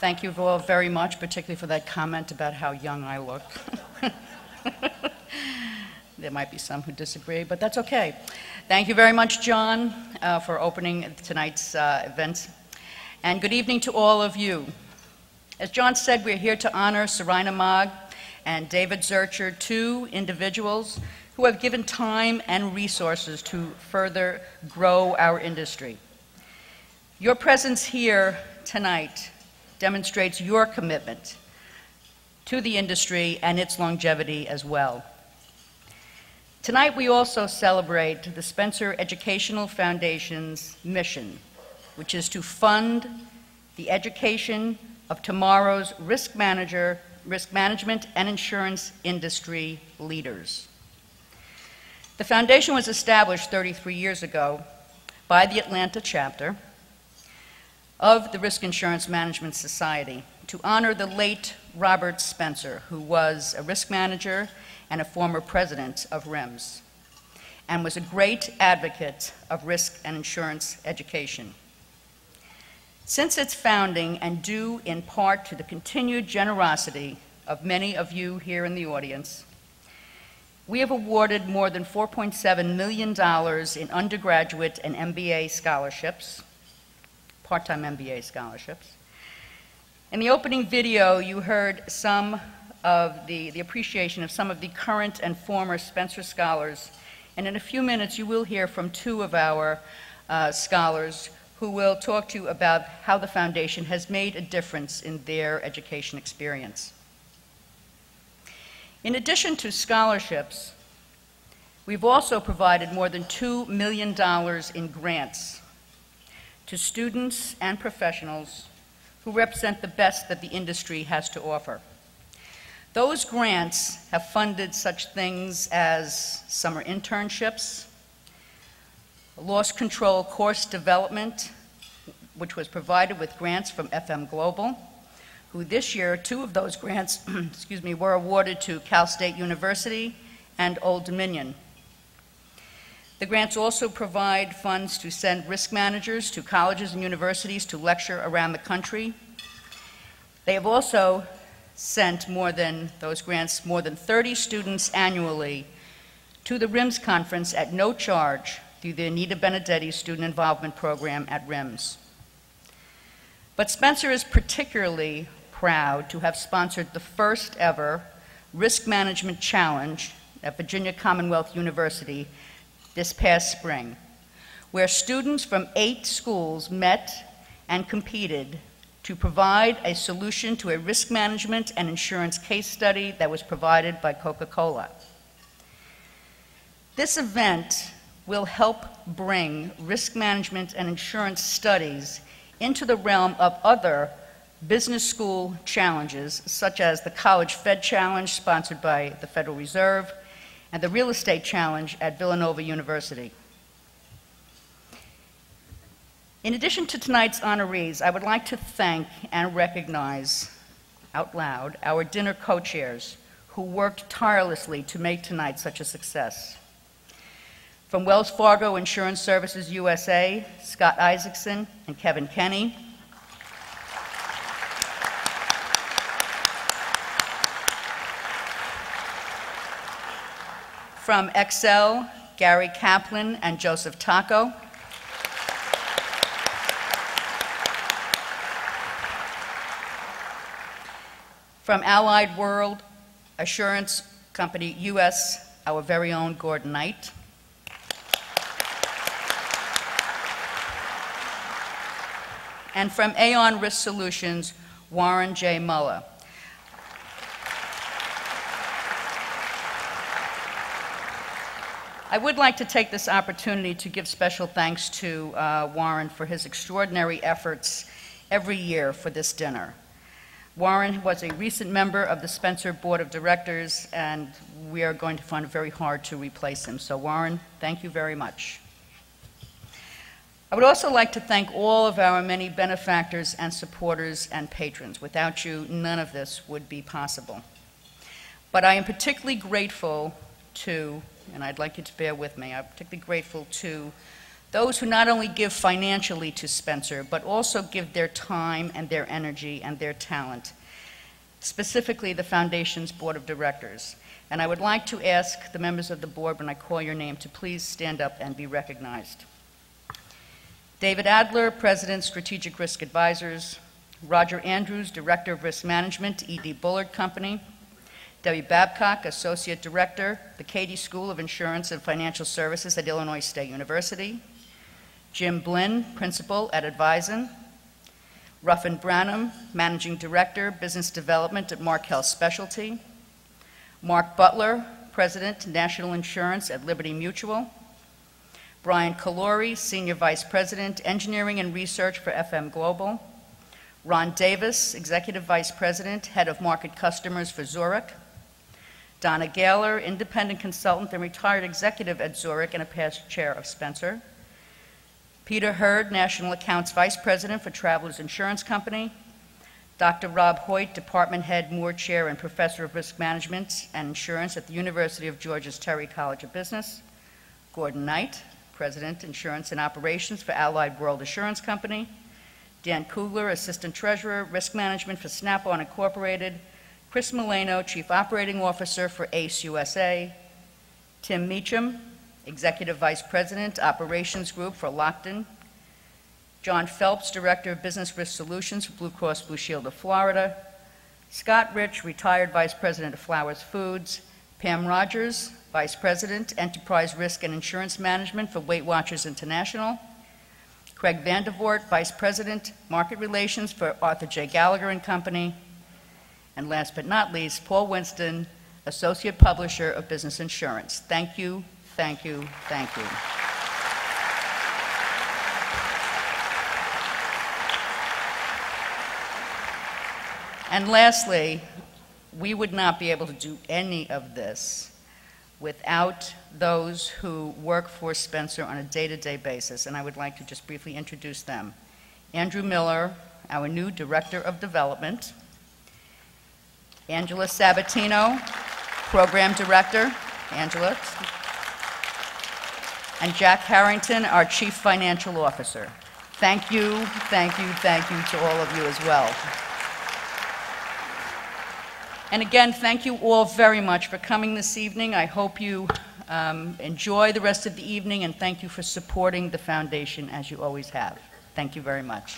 Thank you all very much, particularly for that comment about how young I look. There might be some who disagree, but that's okay. Thank you very much, John, for opening tonight's event. And good evening to all of you. As John said, we're here to honor Seraina Maag and David Zuercher, two individuals who have given time and resources to further grow our industry. Your presence here tonight demonstrates your commitment to the industry and its longevity as well. Tonight we also celebrate the Spencer Educational Foundation's mission, which is to fund the education of tomorrow's risk management and insurance industry leaders. The foundation was established 33 years ago by the Atlanta chapter of the Risk Insurance Management Society to honor the late Robert Spencer, who was a risk manager and a former president of RIMS, and was a great advocate of risk and insurance education. Since its founding, and due in part to the continued generosity of many of you here in the audience, we have awarded more than $4.7 million in undergraduate and MBA scholarships, part-time MBA scholarships. In the opening video, you heard some of the appreciation of some of the current and former Spencer scholars, and in a few minutes you will hear from two of our scholars who will talk to you about how the foundation has made a difference in their education experience. In addition to scholarships, we've also provided more than $2 million in grants to students and professionals who represent the best that the industry has to offer. Those grants have funded such things as summer internships, loss control course development, which was provided with grants from FM Global, who this year, two of those grants were awarded to Cal State University and Old Dominion. The grants also provide funds to send risk managers to colleges and universities to lecture around the country. They have also sent more than 30 students annually to the RIMS conference at no charge through the Anita Benedetti Student Involvement Program at RIMS. But Spencer is particularly proud to have sponsored the first ever Risk Management Challenge at Virginia Commonwealth University this past spring, where students from 8 schools met and competed to provide a solution to a risk management and insurance case study that was provided by Coca-Cola. This event will help bring risk management and insurance studies into the realm of other business school challenges, such as the College Fed Challenge sponsored by the Federal Reserve and the Real Estate Challenge at Villanova University. In addition to tonight's honorees, I would like to thank and recognize out loud our dinner co-chairs who worked tirelessly to make tonight such a success. From Wells Fargo Insurance Services USA, Scott Isaacson and Kevin Kenny. From Excel, Gary Kaplan and Joseph Taco. From Allied World Assurance Company US, our very own Gordon Knight. And from Aon Risk Solutions, Warren J. Muller. I would like to take this opportunity to give special thanks to Warren for his extraordinary efforts every year for this dinner. Warren was a recent member of the Spencer Board of Directors, and we are going to find it very hard to replace him. So Warren, thank you very much. I would also like to thank all of our many benefactors and supporters and patrons. Without you, none of this would be possible. But I am particularly grateful to, and I'd like you to bear with me, I'm particularly grateful to Those who not only give financially to Spencer, but also give their time and their energy and their talent, specifically the Foundation's Board of Directors. And I would like to ask the members of the board, when I call your name, to please stand up and be recognized. David Adler, President, Strategic Risk Advisors. Roger Andrews, Director of Risk Management, E.D. Bullard Company. Debbie Babcock, Associate Director, the Cady School of Insurance and Financial Services at Illinois State University. Jim Blinn, Principal at Advisen. Ruffin Branham, Managing Director, Business Development at Markel Specialty. Mark Butler, President, National Insurance at Liberty Mutual. Brian Calori, Senior Vice President, Engineering and Research for FM Global. Ron Davis, Executive Vice President, Head of Market Customers for Zurich. Donna Gaylor, Independent Consultant and Retired Executive at Zurich and a past Chair of Spencer. Peter Hurd, National Accounts Vice President for Travelers Insurance Company. Dr. Rob Hoyt, Department Head, Moore Chair and Professor of Risk Management and Insurance at the University of Georgia's Terry College of Business. Gordon Knight, President, Insurance and Operations for Allied World Assurance Company. Dan Kugler, Assistant Treasurer, Risk Management for Snap-on Incorporated. Chris Milano, Chief Operating Officer for ACE USA. Tim Meacham, Executive Vice President, Operations Group for Lockton. John Phelps, Director of Business Risk Solutions for Blue Cross Blue Shield of Florida. Scott Rich, Retired Vice President of Flowers Foods. Pam Rogers, Vice President, Enterprise Risk and Insurance Management for Weight Watchers International. Craig Vandervoort, Vice President, Market Relations for Arthur J. Gallagher and Company. And last but not least, Paul Winston, Associate Publisher of Business Insurance. Thank you, thank you, thank you. And lastly, we would not be able to do any of this without those who work for Spencer on a day-to-day basis, and I would like to just briefly introduce them. Andrew Miller, our new Director of Development. Angela Sabatino, Program Director. Angela. And Jack Harrington, our Chief Financial Officer. Thank you, thank you, thank you to all of you as well. And again, thank you all very much for coming this evening. I hope you enjoy the rest of the evening, and thank you for supporting the foundation as you always have. Thank you very much.